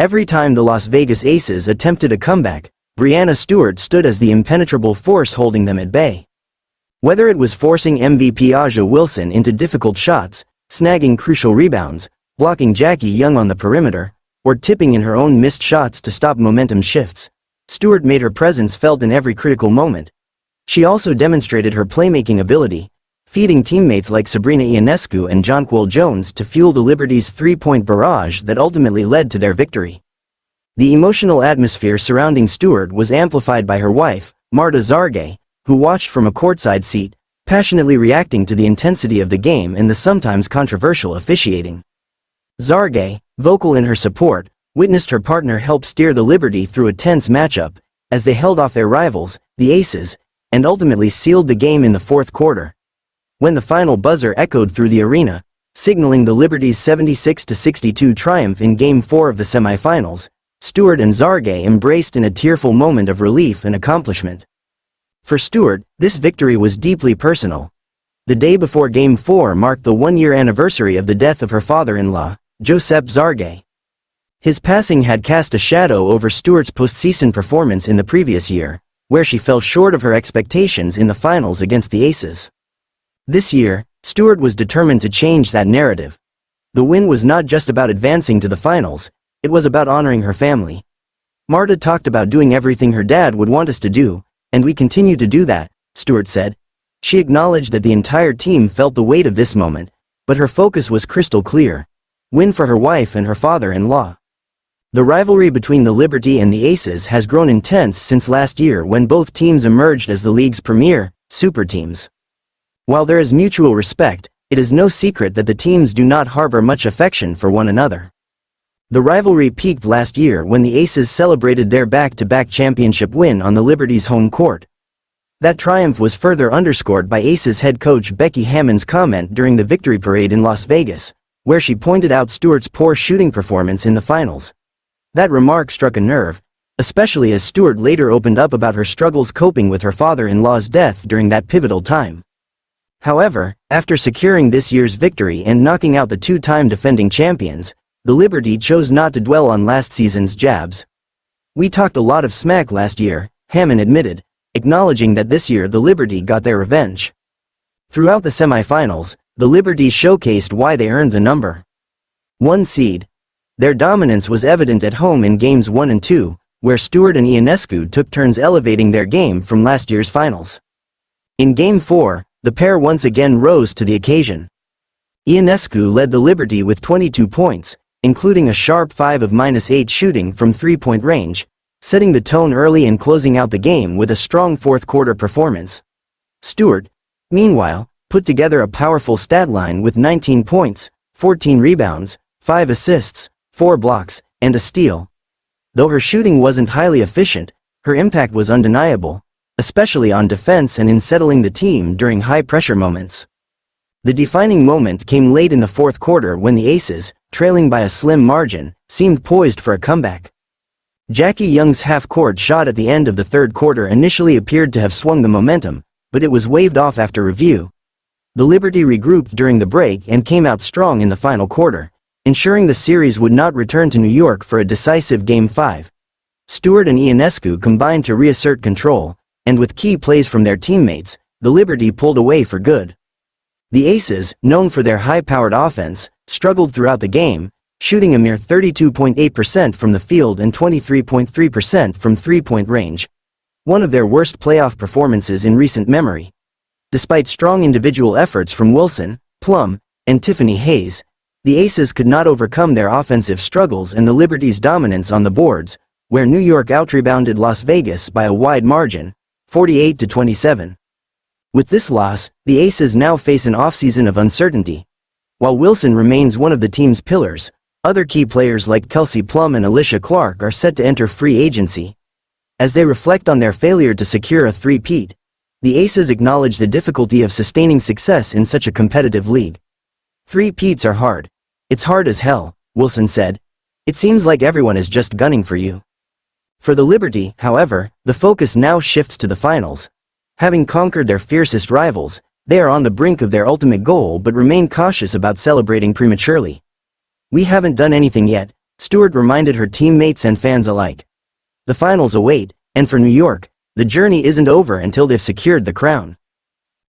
Every time the Las Vegas Aces attempted a comeback, Breanna Stewart stood as the impenetrable force holding them at bay. Whether it was forcing MVP A'ja Wilson into difficult shots, snagging crucial rebounds, blocking Jackie Young on the perimeter, or tipping in her own missed shots to stop momentum shifts, Stewart made her presence felt in every critical moment. She also demonstrated her playmaking ability, feeding teammates like Sabrina Ionescu and Jonquel to fuel the Liberty's three-point barrage that ultimately led to their victory. The emotional atmosphere surrounding Stewart was amplified by her wife, Marta Xargay, who watched from a courtside seat, passionately reacting to the intensity of the game and the sometimes controversial officiating. Xargay, vocal in her support, witnessed her partner help steer the Liberty through a tense matchup, as they held off their rivals, the Aces, and ultimately sealed the game in the fourth quarter. When the final buzzer echoed through the arena, signaling the Liberty's 76-62 triumph in Game 4 of the semifinals, Stewart and Xargay embraced in a tearful moment of relief and accomplishment. For Stewart, this victory was deeply personal. The day before Game 4 marked the one-year anniversary of the death of her father-in-law, Josep Xargay. His passing had cast a shadow over Stewart's postseason performance in the previous year, where she fell short of her expectations in the finals against the Aces. This year, Stewart was determined to change that narrative. The win was not just about advancing to the finals, it was about honoring her family. Marta talked about doing everything her dad would want us to do, and we continue to do that, Stewart said. She acknowledged that the entire team felt the weight of this moment, but her focus was crystal clear. Win for her wife and her father-in-law. The rivalry between the Liberty and the Aces has grown intense since last year when both teams emerged as the league's premier super teams. While there is mutual respect, it is no secret that the teams do not harbor much affection for one another. The rivalry peaked last year when the Aces celebrated their back-to-back championship win on the Liberty's home court. That triumph was further underscored by Aces head coach Becky Hammon's comment during the victory parade in Las Vegas, where she pointed out Stewart's poor shooting performance in the finals. That remark struck a nerve, especially as Stewart later opened up about her struggles coping with her father-in-law's death during that pivotal time. However, after securing this year's victory and knocking out the two-time defending champions, the Liberty chose not to dwell on last season's jabs. "We talked a lot of smack last year," Hammon admitted, acknowledging that this year the Liberty got their revenge. Throughout the semifinals, the Liberty showcased why they earned the number 1 seed. Their dominance was evident at home in Games 1 and 2, where Stewart and Ionescu took turns elevating their game from last year's finals. In Game 4, the pair once again rose to the occasion. Ionescu led the Liberty with 22 points, including a sharp 5 of -8 shooting from three-point range, setting the tone early and closing out the game with a strong fourth-quarter performance. Stewart, meanwhile, put together a powerful stat line with 19 points, 14 rebounds, 5 assists, 4 blocks, and a steal. Though her shooting wasn't highly efficient, her impact was undeniable, especially on defense and in settling the team during high-pressure moments. The defining moment came late in the fourth quarter when the Aces, trailing by a slim margin, seemed poised for a comeback. Jackie Young's half-court shot at the end of the third quarter initially appeared to have swung the momentum, but it was waved off after review. The Liberty regrouped during the break and came out strong in the final quarter, ensuring the series would not return to New York for a decisive Game 5. Stewart and Ionescu combined to reassert control, and with key plays from their teammates, the Liberty pulled away for good. The Aces, known for their high-powered offense, struggled throughout the game, shooting a mere 32.8% from the field and 23.3% from three-point range, one of their worst playoff performances in recent memory. Despite strong individual efforts from Wilson, Plum, and Tiffany Hayes, the Aces could not overcome their offensive struggles and the Liberty's dominance on the boards, where New York outrebounded Las Vegas by a wide margin, 48-27. With this loss, the Aces now face an offseason of uncertainty. While Wilson remains one of the team's pillars, other key players like Kelsey Plum and Alicia Clark are set to enter free agency. As they reflect on their failure to secure a three-peat, the Aces acknowledge the difficulty of sustaining success in such a competitive league. "Three-peats are hard. It's hard as hell," Wilson said. "It seems like everyone is just gunning for you." For the Liberty, however, the focus now shifts to the finals. Having conquered their fiercest rivals, they are on the brink of their ultimate goal but remain cautious about celebrating prematurely. "We haven't done anything yet," Stewart reminded her teammates and fans alike. The finals await, and for New York, the journey isn't over until they've secured the crown.